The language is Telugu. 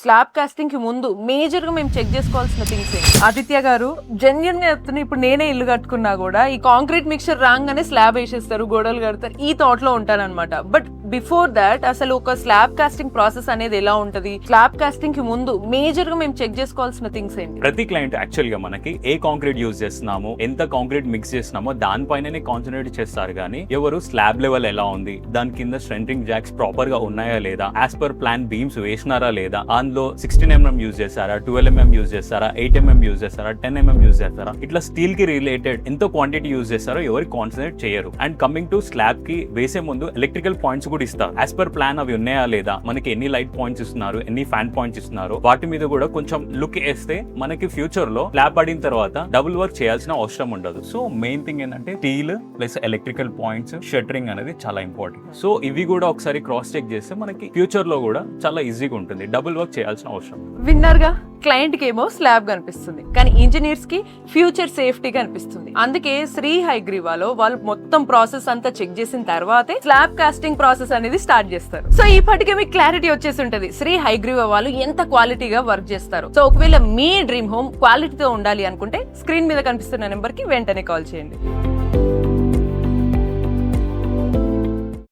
స్లాబ్ కాస్టింగ్ కి ముందు మేజర్ గా మేము చెక్ చేసుకోవాల్సిన థింగ్స్ ఏంటి? ఆదిత్య గారు జెన్యున్ గా చెప్తున్నా, ఇప్పుడు నేనే ఇల్లు కట్టుకున్నా కూడా ఈ కాంక్రీట్ మిక్చర్ రాగానే స్లాబ్ వేసేస్తారు, గోడలు కడతారు, ఈ థాట్ లో ఉంటారనమాట. బట్ బిఫోర్ దాట్ అసలు ఒక స్లాబ్ కాస్టింగ్ ప్రాసెస్ అనేది ఎలా ఉంటది, స్లాబ్ కాస్టింగ్ కి ముందు మేజర్ గా మేము చెక్ చేసుకోవాల్సిన థింగ్స్ ఏంటి? ప్రతి క్లయింట్ యాక్చువల్ గా మనకి ఏ కాంక్రీట్ యూజ్ చేస్తున్నాము, ఎంత కాంక్రీట్ మిక్స్ చేస్తున్నామో దానిపైననే కాన్సన్ట్రేట్ చేస్తారు. కానీ ఎవరు స్లాబ్ లెవెల్ ఎలా ఉంది, దాని కింద స్ట్రెంథరింగ్ జాక్స్ ప్రాపర్ గా ఉన్నాయా లేదా, యాజ్ పర్ ప్లాన్ బీమ్స్ వేసినారా లేదా, అందులో 16mm యూజ్ చేస్తారా, 12mm యూజ్ చేస్తారా, 8mm యూజ్ చేస్తారా, 10mm యూజ్ చేస్తారా, ఇట్లా స్టీల్ కి రిలేటెడ్ ఎంతో క్వాంటిటీ యూజ్ చేస్తారో ఎవరు కాన్సన్ట్రేట్ చేయరు. అండ్ కమింగ్ టు స్లాబ్ కి వేసే ముందు ఎలక్ట్రికల్ పాయింట్స్ కూడా ఇస్తారు. యాజ్ పర్ ప్లాన్ అవి ఉన్నాయా లేదా, మనకి ఎన్ని లైట్ పాయింట్స్ ఇస్తున్నారు, ఎన్ని ఫ్యాన్ పాయింట్స్ ఇస్తున్నారు, వాటి మీద కూడా కొంచెం లుక్ వేస్తే మనకి ఫ్యూచర్ లో స్లాబ్ పడిన తర్వాత డబుల్ వర్క్ చేయాల్సిన అవసరం ఉండదు. సో మెయిన్ థింగ్ ఏంటంటే steel plus electrical points, shuttering అనేది చాలా ఇంపార్టెంట్. సో ఇవి కూడా ఒకసారి క్రాస్ చెక్ చేస్తే మనకి ఫ్యూచర్ లో కూడా చాలా ఈజీగా ఉంటుంది, డబుల్ వర్క్ చేయాల్సిన అవసరం. విన్నర్ గా క్లయింట్ కి ఏమో స్లాబ్ కనిపిస్తుంది, కానీ ఇంజనీర్స్ కి ఫ్యూచర్ సేఫ్టీ కనిపిస్తుంది. అందుకే శ్రీ హైగ్రీవాలో వాళ్ళు మొత్తం ప్రాసెస్ అంతా చెక్ చేసిన తర్వాతే స్లాబ్ కాస్టింగ్ ప్రాసెస్ అనేది స్టార్ట్ చేస్తారు. సో ఇప్పటికే మీకు క్లారిటీ వచ్చేసి ఉంటది శ్రీ హైగ్రీవా వాళ్ళు ఎంత క్వాలిటీగా వర్క్ చేస్తారు. సో ఒకవేళ మీ డ్రీమ్ హోమ్ క్వాలిటీతో ఉండాలి అనుకుంటే స్క్రీన్ మీద కనిపిస్తున్న నెంబర్ కి వెంటనే కాల్ చేయండి.